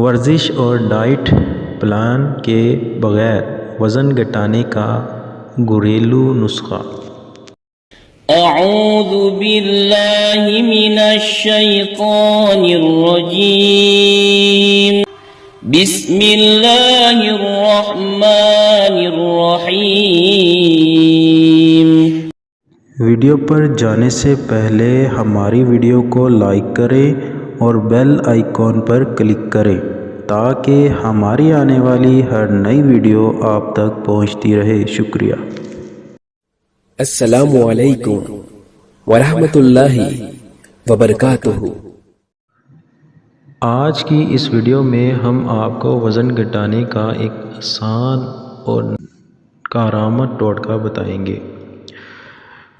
ورزش اور diet plan کے بغیر وزن گھٹانے کا گھریلو نسخہ۔ اعوذ باللہ من الشیطان الرجیم، بسم اللہ الرحمن الرحیم۔ ویڈیو پر جانے سے پہلے ہماری ویڈیو کو لائک کریں اور بیل آئیکن پر کلک کریں تاکہ ہماری آنے والی ہر نئی ویڈیو آپ تک پہنچتی رہے۔ شکریہ۔ السلام علیکم ورحمۃ اللہ وبرکاتہ۔ آج کی اس ویڈیو میں ہم آپ کو وزن گھٹانے کا ایک آسان اور کارآمد ٹوٹکا بتائیں گے۔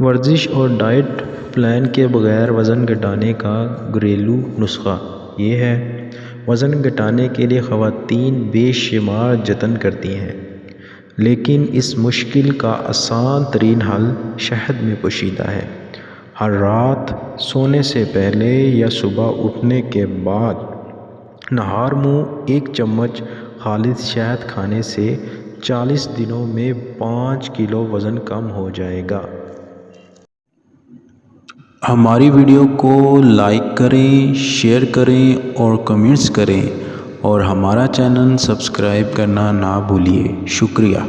ورزش اور ڈائٹ پلان کے بغیر وزن گھٹانے کا گھریلو نسخہ یہ ہے۔ وزن گھٹانے کے لیے خواتین بے شمار جتن کرتی ہیں، لیکن اس مشکل کا آسان ترین حل شہد میں پوشیدہ ہے۔ ہر رات سونے سے پہلے یا صبح اٹھنے کے بعد نہار منہ 1 چمچ خالص شہد کھانے سے 40 دنوں میں 5 کلو وزن کم ہو جائے گا۔ ہماری ویڈیو کو لائک کریں، شیئر کریں اور کمنٹس کریں اور ہمارا چینل سبسکرائب کرنا نہ بھولیے۔ شکریہ۔